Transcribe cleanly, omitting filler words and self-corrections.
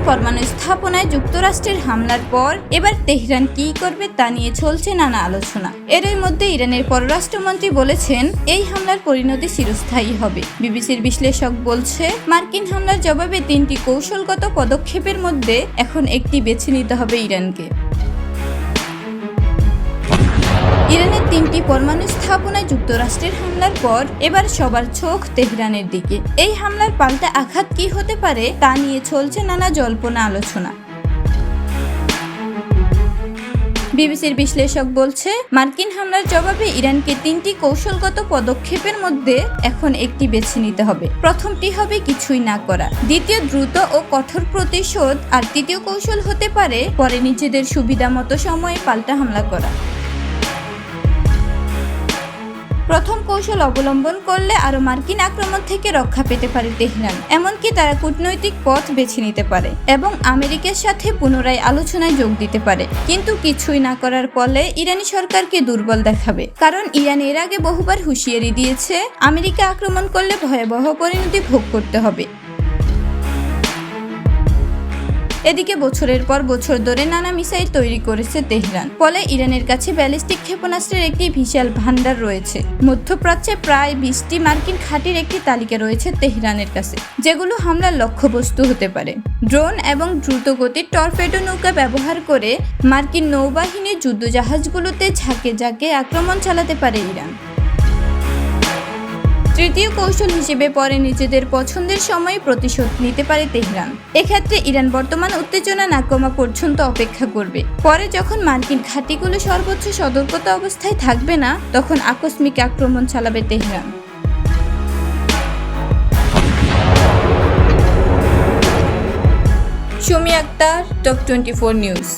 পরমাণু স্থাপনায় যুক্তরাষ্ট্রের হামলার পর এবার তেহরান কী করবে তা নিয়ে চলছে নানা আলোচনা। এরই মধ্যে ইরানের পররাষ্ট্রমন্ত্রী বলেছেন এই হামলার পরিণতি চিরস্থায়ী হবে। বিবিসির বিশ্লেষক বলছে, মার্কিন হামলার জবাবে 3টি কৌশলগত পদক্ষেপের মধ্যে এখন একটি বেছে নিতে হবে ইরানকে। ইরানের 3টি পরমাণু স্থাপনায় যুক্তরাষ্ট্রের হামলার পর এবার সবার চোখ তেহরানের দিকে। এই হামলার পাল্টা আঘাত কি হতে পারে তা নিয়ে চলছে নানা জল্পনা আলোচনা। বিবিসির বিশ্লেষক বলছে, মার্কিন হামলার জবাবে ইরানকে 3টি কৌশলগত পদক্ষেপের মধ্যে এখন একটি বেছে নিতে হবে। প্রথমটি হবে কিছুই না করা, দ্বিতীয় দ্রুত ও কঠোর প্রতিশোধ, আর তৃতীয় কৌশল হতে পারে পরে নিজেদের সুবিধা মতো সময়ে পাল্টা হামলা করা। প্রথম কৌশল অবলম্বন করলে আরও মার্কিন আক্রমণ থেকে রক্ষা পেতে পারে তেহরান। এমনকি তারা কূটনৈতিক পথ বেছে নিতে পারে এবং আমেরিকার সাথে পুনরায় আলোচনায় যোগ দিতে পারে। কিন্তু কিছুই না করার ফলে ইরানি সরকারকে দুর্বল দেখাবে, কারণ ইরান এর আগে বহুবার হুঁশিয়ারি দিয়েছে আমেরিকা আক্রমণ করলে ভয়াবহ পরিণতি ভোগ করতে হবে। এদিকে বছরের পর বছর ধরে নানা মিসাইল তৈরি করেছে তেহরান, ফলে ইরানের কাছে ব্যালিস্টিক ক্ষেপণাস্ত্রের একটি বিশাল ভান্ডার রয়েছে। মধ্যপ্রাচ্যে প্রায় 20টি মার্কিন ঘাঁটির একটি তালিকা রয়েছে তেহরানের কাছে, যেগুলো হামলার লক্ষ্যবস্তু হতে পারে। ড্রোন এবং দ্রুতগতির টর্পেডো নৌকা ব্যবহার করে মার্কিন নৌবাহিনীর যুদ্ধজাহাজগুলোতে ঝাঁকে ঝাঁকে আক্রমণ চালাতে পারে ইরান। তৃতীয় কৌশল হিসেবে পরে নিজেদের পছন্দের সময় প্রতিশোধ নিতে পারে তেহরান। এক্ষেত্রে ইরান বর্তমান উত্তেজনা না কমা পর্যন্ত অপেক্ষা করবে। পরে যখন মার্কিন ঘাঁটিগুলো সর্বোচ্চ সতর্কতা অবস্থায় থাকবে না, তখন আকস্মিক আক্রমণ চালাবে Tehran. Sumi Akter, top 24 news.